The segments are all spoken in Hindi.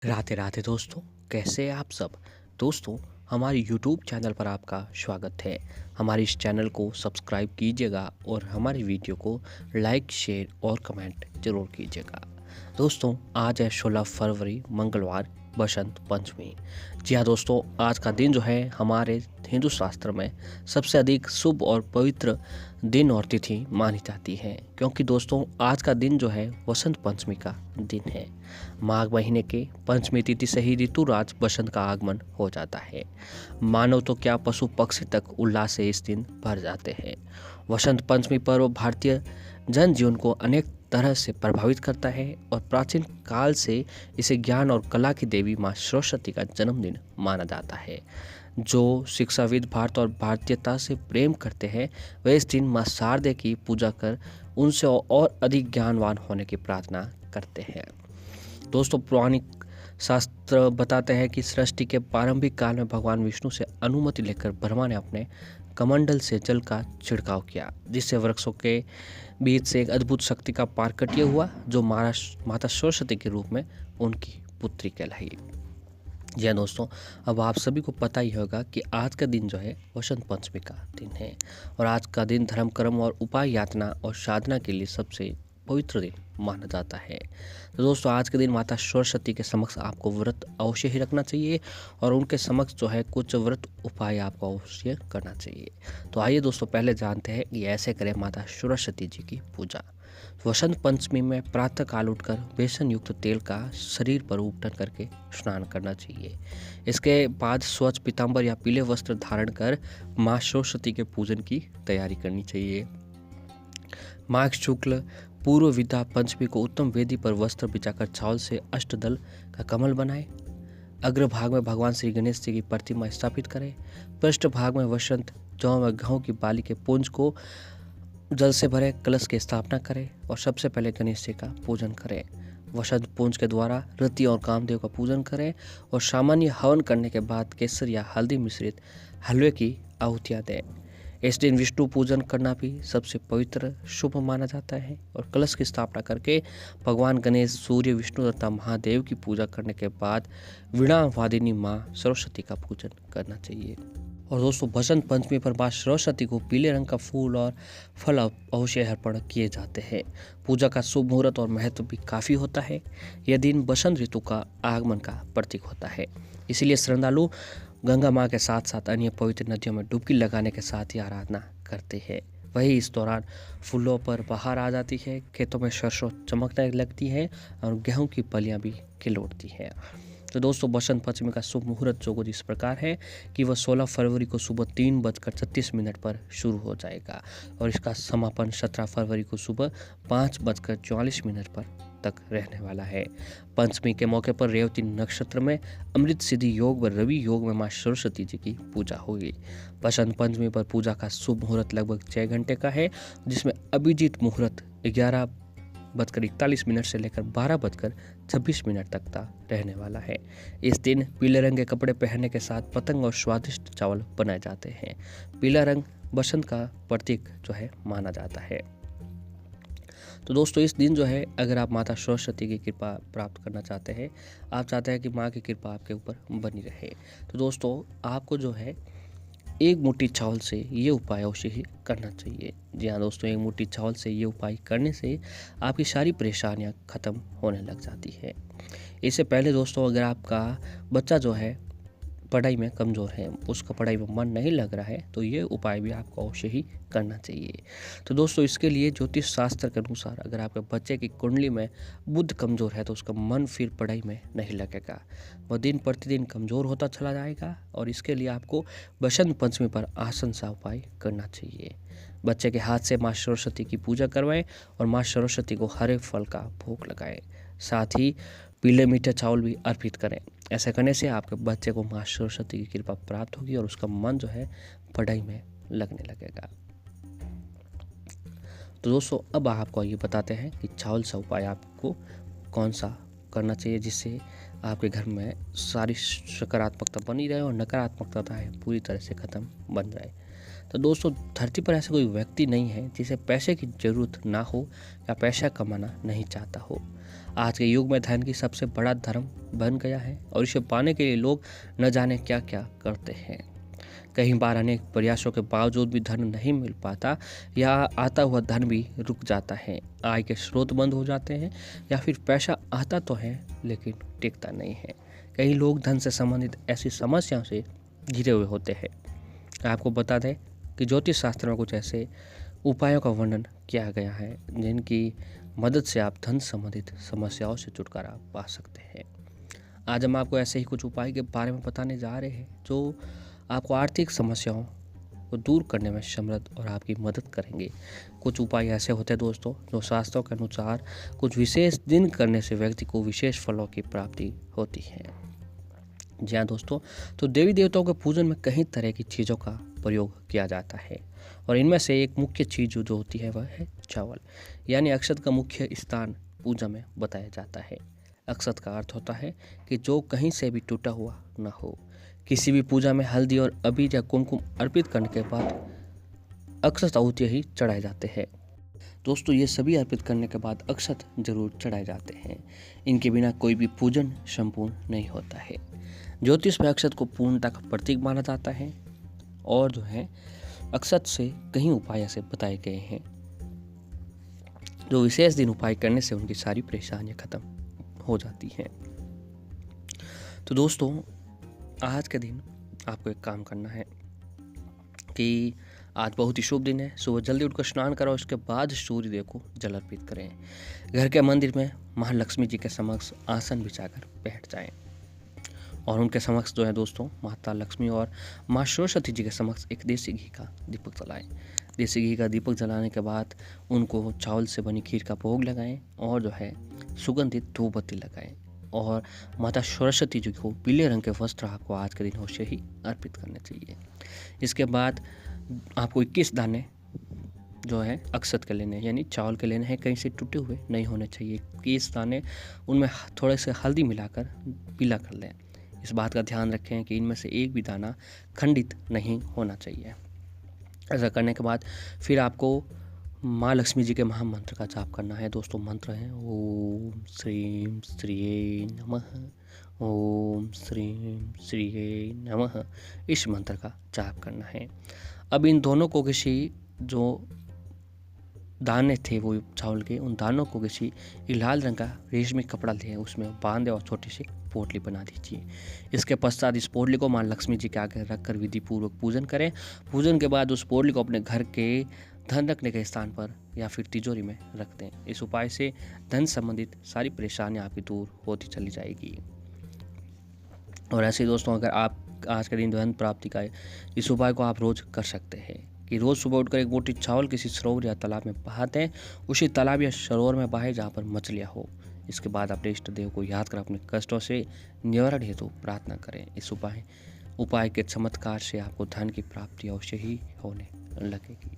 राधे राधे दोस्तों, कैसे हैं आप सब। दोस्तों, हमारे YouTube चैनल पर आपका स्वागत है। हमारे इस चैनल को सब्सक्राइब कीजिएगा और हमारी वीडियो को लाइक, शेयर और कमेंट जरूर कीजिएगा। दोस्तों, आज है 16 फरवरी मंगलवार, बसंत पंचमी। जी हाँ दोस्तों, आज का दिन जो है हमारे हिंदू शास्त्र में सबसे अधिक शुभ और पवित्र दिन और तिथि मानी जाती है, क्योंकि दोस्तों आज का दिन जो है वसंत पंचमी का दिन है। माघ महीने के पंचमी तिथि से ही ऋतुराज बसंत का आगमन हो जाता है। मानव तो क्या, पशु पक्षी तक उल्लास से इस दिन भर जाते हैं। वसंत पंचमी पर्व भारतीय जनजीवन को अनेक तरह से प्रभावित करता है और प्राचीन काल से इसे ज्ञान और कला की देवी माँ सरस्वती का जन्मदिन माना जाता है। जो शिक्षाविद भारत और भारतीयता से प्रेम करते हैं वे इस दिन माँ शारदे की पूजा कर उनसे और अधिक ज्ञानवान होने की प्रार्थना करते हैं। दोस्तों, पौराणिक शास्त्र बताते हैं कि सृष्टि के प्रारंभिक काल में भगवान विष्णु से अनुमति लेकर ब्रह्मा ने अपने कमंडल से जल का छिड़काव किया, जिससे वृक्षों के बीच से एक अद्भुत शक्ति का पारकट्य हुआ, जो माता सरस्वती के रूप में उनकी पुत्री कहलाई। जी हाँ दोस्तों, अब आप सभी को पता ही होगा कि आज का दिन जो है वसंत पंचमी का दिन है और आज का दिन धर्म, कर्म और उपाय, यातना और साधना के लिए सबसे पवित्र दिन माना जाता है। तो दोस्तों, आज के दिन माता सरस्वती के समक्ष आपको व्रत अवश्य ही रखना चाहिए और उनके समक्ष जो है कुछ व्रत उपाय आपको अवश्य करना चाहिए। तो आइए दोस्तों, पहले जानते हैं कि ऐसे करें माता सरस्वती जी की पूजा। वसंत पंचमी में प्रातः काल उठकर बेसन युक्त तेल का शरीर पर उपटन करके स्नान करना चाहिए। इसके बाद स्वच्छ पीताम्बर या पीले वस्त्र धारण कर माँ सरस्वती के पूजन की तैयारी करनी चाहिए। माघ शुक्ल पूर्व विद्या पंचमी को उत्तम वेदी पर वस्त्र बिछाकर चावल से अष्टदल का कमल बनाए। अग्रभाग में भगवान श्री गणेश जी की प्रतिमा स्थापित करें। पृष्ठ भाग में वसंत जौ व गेहूं की बाली के पुंज को जल से भरे कलश की स्थापना करें और सबसे पहले गणेश जी का पूजन करें। वसंत पुंज के द्वारा रति और कामदेव का पूजन करें और सामान्य हवन करने के बाद केसर या हल्दी मिश्रित हलवे की आहुतियाँ दें। इस दिन विष्णु पूजन करना भी सबसे पवित्र शुभ माना जाता है और कलश की स्थापना करके भगवान गणेश, सूर्य, विष्णु तथा महादेव की पूजा करने के बाद वीणा वादिनी माँ सरस्वती का पूजन करना चाहिए। और दोस्तों, बसंत पंचमी पर माँ सरस्वती को पीले रंग का फूल और फल अवश्य अर्पण किए जाते हैं। पूजा का शुभ मुहूर्त और महत्व भी काफ़ी होता है। यह दिन बसंत ऋतु का आगमन का प्रतीक होता है, इसीलिए श्रद्धालु गंगा माँ के साथ साथ अन्य पवित्र नदियों में डुबकी लगाने के साथ ही आराधना करते हैं। वही इस दौरान फूलों पर बहार आ जाती है, खेतों में सरसों चमकने लगती है और गेहूं की फलियां भी खिल उठती हैं। तो दोस्तों, बसंत पंचमी का शुभ मुहूर्त जो कुछ इस प्रकार है कि वह 16 फरवरी को सुबह 3:36 पर शुरू हो जाएगा और इसका समापन 17 फरवरी को सुबह 5:44 पर तक रहने वाला है। पंचमी के मौके पर रेवती नक्षत्र में अमृत सिद्धि योग व रवि योग में माँ सरस्वती जी की पूजा होगी। बसंत पंचमी पर पूजा का शुभ मुहूर्त लगभग 6 घंटे का है, जिसमें अभिजीत मुहूर्त 11:41 से लेकर 12:26 तक का रहने वाला है। इस दिन पीले रंग के कपड़े पहनने के साथ पतंग और स्वादिष्ट चावल बनाए जाते हैं। पीला रंग बसंत का प्रतीक जो है माना जाता है। तो दोस्तों, इस दिन जो है अगर आप माता सरस्वती की कृपा प्राप्त करना चाहते हैं, आप चाहते हैं कि माँ की कृपा आपके ऊपर बनी रहे, तो दोस्तों आपको जो है एक मुट्ठी चावल से ये उपाय अवश्य ही करना चाहिए। जी हाँ दोस्तों, एक मुट्ठी चावल से ये उपाय करने से आपकी सारी परेशानियाँ खत्म होने लग जाती है। इससे पहले दोस्तों, अगर आपका बच्चा जो है पढ़ाई में कमज़ोर है, उसका पढ़ाई में मन नहीं लग रहा है, तो ये उपाय भी आपको अवश्य ही करना चाहिए। तो दोस्तों, इसके लिए ज्योतिष शास्त्र के अनुसार अगर आपके बच्चे की कुंडली में बुध कमज़ोर है तो उसका मन फिर पढ़ाई में नहीं लगेगा, वह दिन प्रतिदिन कमज़ोर होता चला जाएगा। और इसके लिए आपको बसंत पंचमी पर आसन सा उपाय करना चाहिए। बच्चे के हाथ से माँ सरस्वती की पूजा करवाएं और माँ सरस्वती को हरे फल का भोग लगाएं, साथ ही पीले मीठे चावल भी अर्पित करें। ऐसा करने से आपके बच्चे को माँ सरस्वती की कृपा प्राप्त होगी और उसका मन जो है पढ़ाई में लगने लगेगा। तो दोस्तों, अब आपको ये बताते हैं कि चावल सा उपाय आपको कौन सा करना चाहिए जिससे आपके घर में सारी सकारात्मकता बनी रहे और नकारात्मकता है पूरी तरह से खत्म बन जाए। तो दोस्तों, धरती पर ऐसा कोई व्यक्ति नहीं है जिसे पैसे की जरूरत ना हो या पैसा कमाना नहीं चाहता हो। आज के युग में धन की सबसे बड़ा धर्म बन गया है और इसे पाने के लिए लोग न जाने क्या क्या करते हैं। कई बार अनेक प्रयासों के बावजूद भी धन नहीं मिल पाता या आता हुआ धन भी रुक जाता है, आय के स्रोत बंद हो जाते हैं या फिर पैसा आता तो है लेकिन टिकता नहीं है। कई लोग धन से संबंधित ऐसी समस्याओं से घिरे हुए होते हैं। आपको बता दें कि ज्योतिष शास्त्र में कुछ ऐसे उपायों का वर्णन किया गया है जिनकी मदद से आप धन संबंधित समस्याओं से छुटकारा पा सकते हैं। आज हम आपको ऐसे ही कुछ उपाय के बारे में बताने जा रहे हैं जो आपको आर्थिक समस्याओं को दूर करने में समर्थ और आपकी मदद करेंगे। कुछ उपाय ऐसे होते हैं दोस्तों जो शास्त्रों के अनुसार कुछ विशेष दिन करने से व्यक्ति को विशेष फलों की प्राप्ति होती है। जी हाँ दोस्तों, तो देवी देवताओं के पूजन में कई तरह की चीज़ों का प्रयोग किया जाता है और इनमें से एक मुख्य चीज़ जो होती है वह है चावल, यानी अक्षत का मुख्य स्थान पूजा में बताया जाता है। अक्षत का अर्थ होता है कि जो कहीं से भी टूटा हुआ न हो। किसी भी पूजा में हल्दी और अबीर या कुमकुम अर्पित करने के बाद अक्षत आहुति ही चढ़ाए जाते हैं। दोस्तों, ये सभी अर्पित करने के बाद अक्षत जरूर चढ़ाए जाते हैं। इनके बिना कोई भी पूजन संपूर्ण नहीं होता है। ज्योतिष में अक्षत को पूर्णता का प्रतीक माना जाता है और जो है अक्षत से कई उपाय ऐसे बताए गए हैं जो विशेष दिन उपाय करने से उनकी सारी परेशानियां खत्म हो जाती हैं। तो दोस्तों, आज के दिन आपको एक काम करना है कि आज बहुत ही शुभ दिन है। सुबह जल्दी उठकर स्नान करो, उसके बाद सूर्य देव को जल अर्पित करें। घर के मंदिर में महालक्ष्मी जी के समक्ष आसन बिछाकर बैठ जाएं और उनके समक्ष जो है दोस्तों माता लक्ष्मी और माँ सरस्वती जी के समक्ष एक देसी घी का दीपक जलाएं। देसी घी का दीपक जलाने के बाद उनको चावल से बनी खीर का भोग लगाएं और जो है सुगंधित धूप बत्ती लगाएं और माता सरस्वती जी को पीले रंग के वस्त्र आपको आज के दिन अवश्य ही अर्पित करने चाहिए। इसके बाद आपको 21 दाने जो है अक्षत के लेने यानी चावल के लेने हैं, कहीं से टूटे हुए नहीं होने चाहिए। 21 दाने उनमें थोड़े से हल्दी मिलाकर पीला कर लें। इस बात का ध्यान रखें कि इनमें से एक भी दाना खंडित नहीं होना चाहिए। ऐसा करने के बाद फिर आपको माँ लक्ष्मी जी के महामंत्र का जाप करना है। दोस्तों, मंत्र है ओम श्रीम श्रीये नमः, ओम श्रीम श्रीये नमः। इस मंत्र का जाप करना है। अब इन दोनों को किसी जो दाने थे वो चावल के, उन दानों को किसी लाल रंग का रेशमी कपड़ा ले उसमें बांधे और छोटी सी पोटली बना दीजिए। इसके पश्चात इस पोटली को माँ लक्ष्मी जी के आगे रखकर विधि पूर्वक पूजन करें। पूजन के बाद उस पोटली को अपने घर के धन रखने के स्थान पर या फिर तिजोरी में रख दें। इस उपाय से धन संबंधित सारी परेशानियां आपकी दूर होती चली जाएगी। और ऐसे ही दोस्तों, अगर आप आज के दिन धन प्राप्ति का इस उपाय को आप रोज कर सकते हैं कि रोज सुबह उठकर एक मोटी चावल किसी सरोवर या तालाब में बहा दें। उसी तालाब या सरोवर में बहाए जहाँ पर मछलियाँ हो। इसके बाद अपने इष्ट देव को याद कर अपने कष्टों से निवारण हेतु प्रार्थना करें। इस उपाय के चमत्कार से आपको धन की प्राप्ति अवश्य ही होने लगेगी।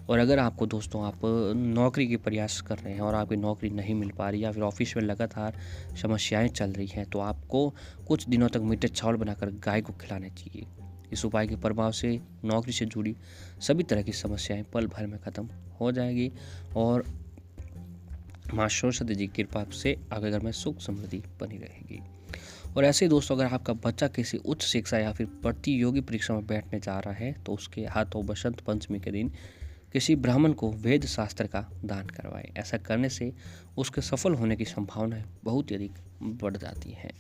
और अगर आपको दोस्तों आप नौकरी के प्रयास कर रहे हैं और आपकी नौकरी नहीं मिल पा रही या फिर ऑफिस में लगातार समस्याएं चल रही हैं, तो आपको कुछ दिनों तक मीठे चावल बनाकर गाय को खिलाने चाहिए। इस उपाय के प्रभाव से नौकरी से जुड़ी सभी तरह की समस्याएं पल भर में खत्म हो जाएगी और माँ सरस्वती जी की कृपा से आपके घर में सुख समृद्धि बनी रहेगी। और ऐसे ही दोस्तों, अगर आपका बच्चा किसी उच्च शिक्षा या फिर प्रतियोगी परीक्षा में बैठने जा रहा है तो उसके हाथों बसंत पंचमी के दिन किसी ब्राह्मण को वेद शास्त्र का दान करवाएं। ऐसा करने से उसके सफल होने की संभावनाएं बहुत ही अधिक बढ़ जाती हैं।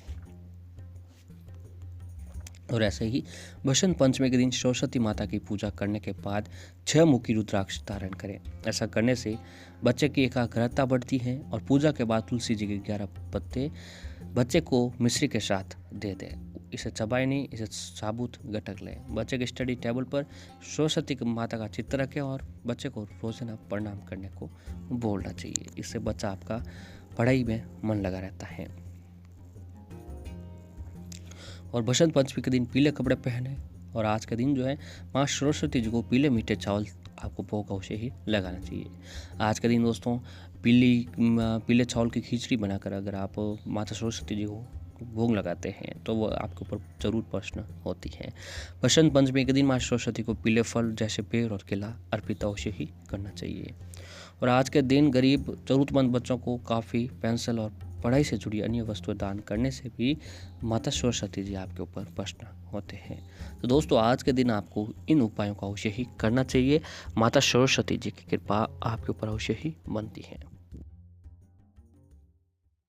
और ऐसे ही बसंत पंचमी के दिन सरस्वती माता की पूजा करने के बाद 6 मुखी रुद्राक्ष धारण करें। ऐसा करने से बच्चे की एकाग्रता बढ़ती है। और पूजा के बाद तुलसी जी के 11 पत्ते बच्चे को मिश्री के साथ दे दें। इसे चबाए नहीं, इसे साबुत गटक लें। बच्चे के स्टडी टेबल पर सरस्वती माता का चित्र रखें और बच्चे को रोजाना प्रणाम करने को बोलना चाहिए। इससे बच्चा आपका पढ़ाई में मन लगा रहता है। और बसंत पंचमी के दिन पीले कपड़े पहने और आज के दिन जो है माँ सरस्वती जी को पीले मीठे चावल आपको भोग अवश्य ही लगाना चाहिए। आज के दिन दोस्तों पीले चावल की खिचड़ी बनाकर अगर आप माता सरस्वती जी को भोग लगाते हैं तो वो आपके ऊपर जरूर प्रश्न होती है। बसंत पंचमी के दिन माँ सरस्वती को पीले फल जैसे पेड़ और केला अर्पित अवश्य ही करना चाहिए। और आज के दिन गरीब जरूरतमंद बच्चों को काफ़ी पेंसिल और पढ़ाई से जुड़ी अन्य वस्तुएं दान करने से भी माता सरस्वती जी आपके ऊपर प्रसन्न होते हैं। तो दोस्तों आज के दिन आपको इन उपायों का अवश्य ही करना चाहिए। माता सरस्वती जी की कृपा आपके ऊपर अवश्य ही बनती है।